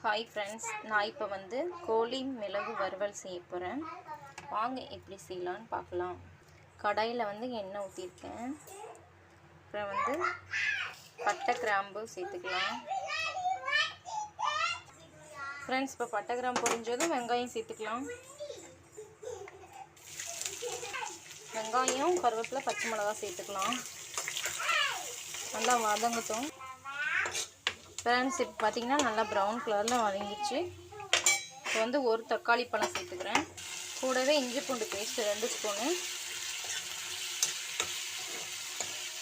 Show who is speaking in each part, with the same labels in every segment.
Speaker 1: Hi friends, நான் இப்போ வந்து கோழி மிளகு வறுவல் செய்ய போகிறேன். வாங்க எப்படி செய்யலான்னு பார்க்கலாம். கடாயில் வந்து எண்ணெய் ஊற்றிருக்கேன். அப்புறம் வந்து பட்டை கிராம்பு சேர்த்துக்கலாம். ஃப்ரெண்ட்ஸ், இப்போ பட்டை கிராம்பு பொரிஞ்சதும் வெங்காயம் சேர்த்துக்கலாம். வெங்காயம், கருவேப்பிலை, பச்சை மிளகாய் சேர்த்துக்கலாம். நல்லா வதங்கட்டும். ஃப்ரெண்ட்ஸ், இப்போ பார்த்தீங்கன்னா நல்லா ப்ரௌன் கலரில் வதங்கிடுச்சு. இப்போ வந்து ஒரு தக்காளி பழம் சேர்த்துக்கிறேன். கூடவே இஞ்சி பூண்டு பேஸ்ட்டு 2 ஸ்பூனு.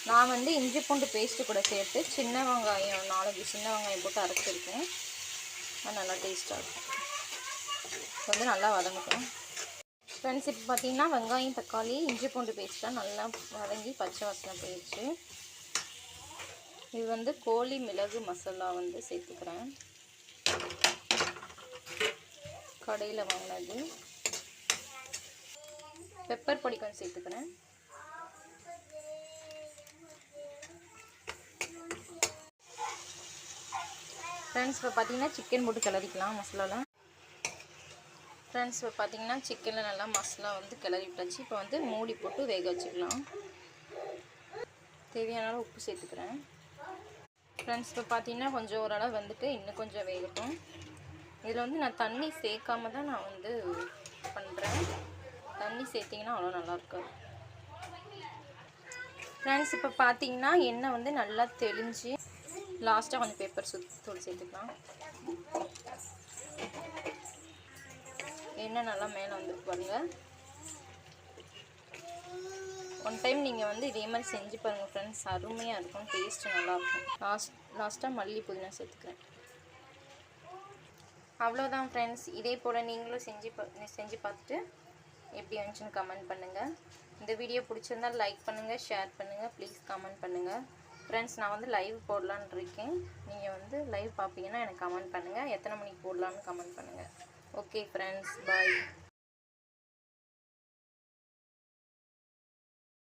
Speaker 1: நான் வந்து இஞ்சி பூண்டு பேஸ்ட்டு கூட சேர்த்து சின்ன வெங்காயம் 4 சின்ன வெங்காயம் போட்டு அரைச்சிருக்கேன். அது நல்லா டேஸ்ட்டாக இருக்கும். இப்போ வந்து நல்லா வதங்கட்டும். ஃப்ரெண்ட்ஸ், இப்போ பார்த்தீங்கன்னா வெங்காயம், தக்காளி, இஞ்சி பூண்டு பேஸ்ட்டாக நல்லா வதங்கி பச்சை வாசனை போயிடுச்சு. இது வந்து கோழி மிளகு மசாலா வந்து சேர்த்துக்கிறேன். கடையில் வாங்கினது. பெப்பர் பொடி கொஞ்சம் சேர்த்துக்கிறேன். ஃப்ரெண்ட்ஸ், இப்போ பார்த்தீங்கன்னா சிக்கன் போட்டு கிளறிக்கலாம் மசாலாவில். ஃப்ரெண்ட்ஸ், இப்போ பார்த்தீங்கன்னா சிக்கனில் நல்லா மசாலா வந்து கிளறி விட்டாச்சு. இப்போ வந்து மூடி போட்டு வேக வச்சுக்கலாம். தேவையான உப்பு சேர்த்துக்கிறேன். ஃப்ரெண்ட்ஸ், இப்போ பார்த்தீங்கன்னா கொஞ்சம் ஓரளவு வந்துட்டு இன்னும் கொஞ்சம் வேகட்டும். இதில் வந்து நான் தண்ணி சேர்க்காம தான் நான் வந்து பண்ணுறேன். தண்ணி சேர்த்திங்கன்னா அவ்வளோ நல்லா இருக்காது. ஃப்ரெண்ட்ஸ், இப்போ பார்த்தீங்கன்னா எண்ணெய் வந்து நல்லா தெளிஞ்சு லாஸ்ட்டாக கொஞ்சம் பெப்பர் தூள் சேர்த்துக்கலாம். எண்ணெய் நல்லா மேலே வந்துருக்கு பாருங்கள். ஒன் டைம் நீங்கள் வந்து இதே மாதிரி செஞ்சு பாருங்கள் ஃப்ரெண்ட்ஸ், அருமையாக இருக்கும். டேஸ்ட்டு நல்லாயிருக்கும். லாஸ்ட்டாக மல்லி புதினா சேர்த்துக்கிறேன். அவ்வளோதான் ஃப்ரெண்ட்ஸ். இதே போல் நீங்களும் செஞ்சு பார்த்துட்டு எப்படி வந்துச்சுன்னு கமெண்ட் பண்ணுங்கள். இந்த வீடியோ பிடிச்சிருந்தால் லைக் பண்ணுங்கள், ஷேர் பண்ணுங்கள், ப்ளீஸ் கமெண்ட் பண்ணுங்கள். ஃப்ரெண்ட்ஸ், நான் வந்து லைவ் போடலான்னு இருக்கேன். நீங்கள் வந்து லைவ் பார்ப்பீங்கன்னா எனக்கு கமெண்ட் பண்ணுங்கள். எத்தனை மணிக்கு போடலான்னு கமெண்ட் பண்ணுங்கள். ஓகே ஃப்ரெண்ட்ஸ், பாய்.